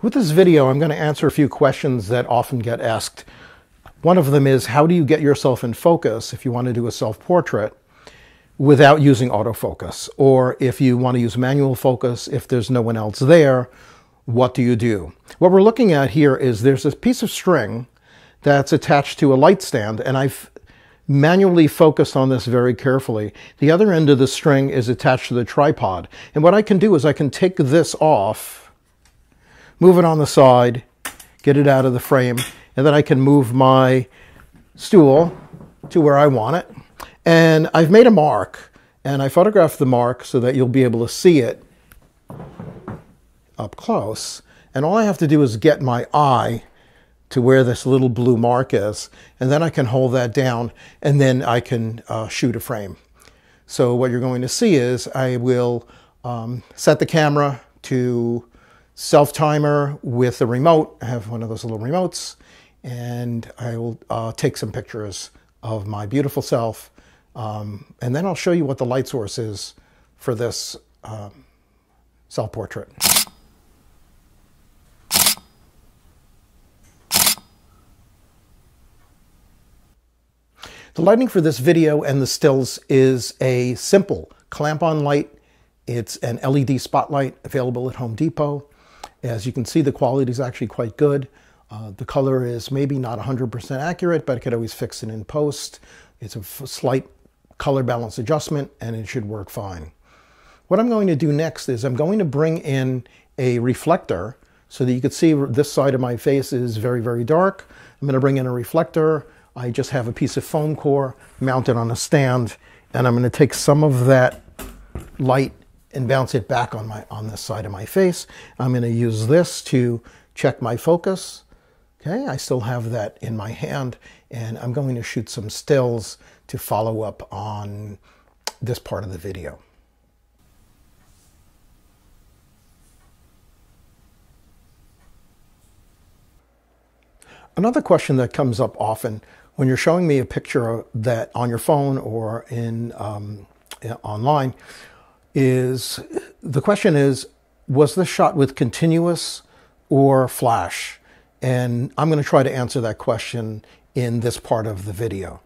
With this video, I'm going to answer a few questions that often get asked. One of them is, how do you get yourself in focus if you want to do a self-portrait without using autofocus? Or if you want to use manual focus, if there's no one else there, what do you do? What we're looking at here is there's this piece of string that's attached to a light stand, and I've manually focused on this very carefully. The other end of the string is attached to the tripod. And what I can do is I can take this off, move it on the side, get it out of the frame, and then I can move my stool to where I want it. And I've made a mark, and I photographed the mark so that you'll be able to see it up close. And all I have to do is get my eye to where this little blue mark is, and then I can hold that down, and then I can shoot a frame. So what you're going to see is I will set the camera to self-timer with a remote. I have one of those little remotes, and I will take some pictures of my beautiful self, and then I'll show you what the light source is for this self-portrait. The lighting for this video and the stills is a simple clamp-on light. It's an LED spotlight available at Home Depot. As you can see, the quality is actually quite good. The color is maybe not 100% accurate, but I could always fix it in post. It's a slight color balance adjustment, and it should work fine. What I'm going to do next is I'm going to bring in a reflector so that you can see this side of my face is very, very dark. I'm going to bring in a reflector. I just have a piece of foam core mounted on a stand, and I'm going to take some of that light and bounce it back on this side of my face. I'm going to use this to check my focus. Okay, I still have that in my hand, and I'm going to shoot some stills to follow up on this part of the video. Another question that comes up often when you're showing me a picture that on your phone or in online is, the question is, was this shot with continuous or flash? And I'm going to try to answer that question in this part of the video.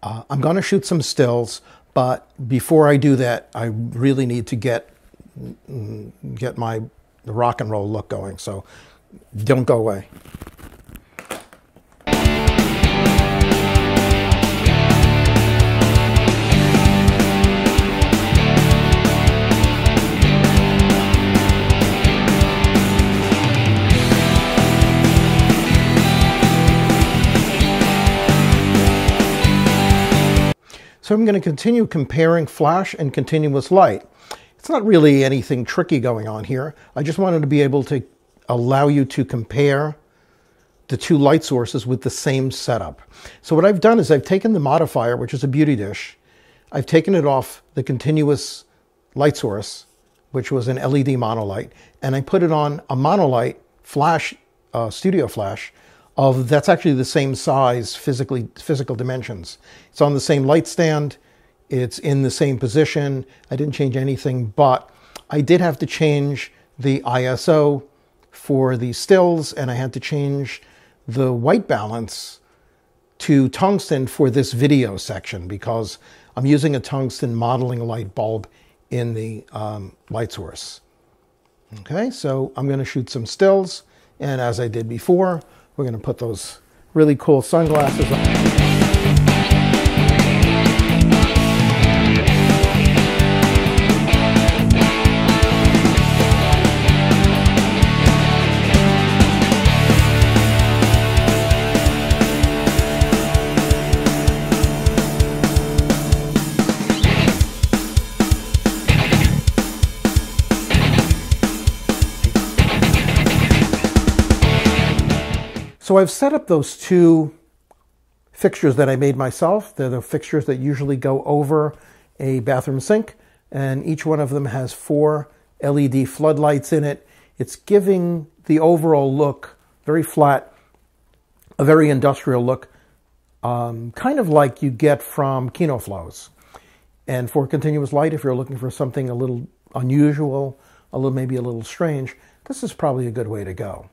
I'm going to shoot some stills, but before I do that, I really need to get the rock and roll look going, so don't go away. So I'm going to continue comparing flash and continuous light. It's not really anything tricky going on here. I just wanted to be able to allow you to compare the two light sources with the same setup. So what I've done is I've taken the modifier, which is a beauty dish. I've taken it off the continuous light source, which was an LED monolight, and I put it on a monolight flash, studio flash, that's actually the same size, physical dimensions. It's on the same light stand. It's in the same position. I didn't change anything, but I did have to change the ISO for the stills, and I had to change the white balance to tungsten for this video section because I'm using a tungsten modeling light bulb in the light source. Okay, so I'm going to shoot some stills, and as I did before, we're going to put those really cool sunglasses on. So I've set up those two fixtures that I made myself. They're the fixtures that usually go over a bathroom sink, and each one of them has 4 LED floodlights in it. It's giving the overall look very flat, a very industrial look, kind of like you get from KinoFlows. And for continuous light, if you're looking for something a little unusual, maybe a little strange, this is probably a good way to go.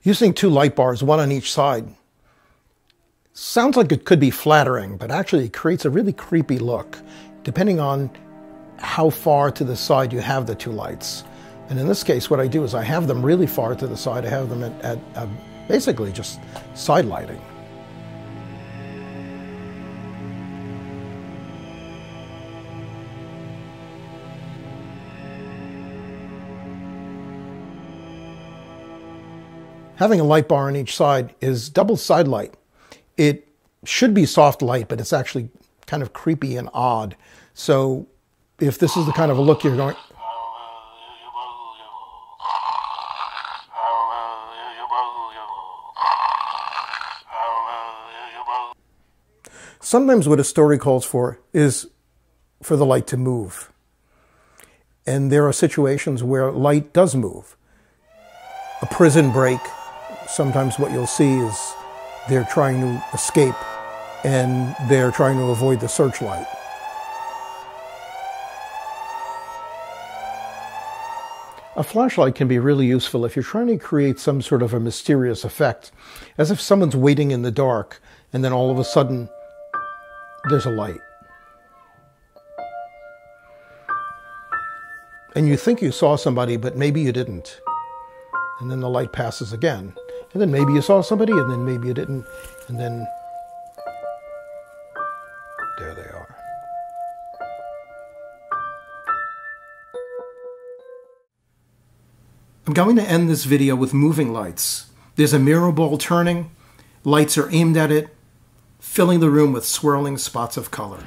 Using two light bars, one on each side, sounds like it could be flattering, but actually it creates a really creepy look, depending on how far to the side you have the two lights. And in this case, what I do is I have them really far to the side. I have them at basically just side lighting. Having a light bar on each side is double side light. It should be soft light, but it's actually kind of creepy and odd. So if this is the kind of a look you're going... Sometimes what a story calls for is for the light to move. And there are situations where light does move. A prison break, sometimes what you'll see is they're trying to escape and they're trying to avoid the searchlight. A flashlight can be really useful if you're trying to create some sort of a mysterious effect, as if someone's waiting in the dark and then all of a sudden there's a light. And you think you saw somebody, but maybe you didn't. And then the light passes again. And then maybe you saw somebody, and then maybe you didn't. And then there they are. I'm going to end this video with moving lights. There's a mirror ball turning. Lights are aimed at it, filling the room with swirling spots of color.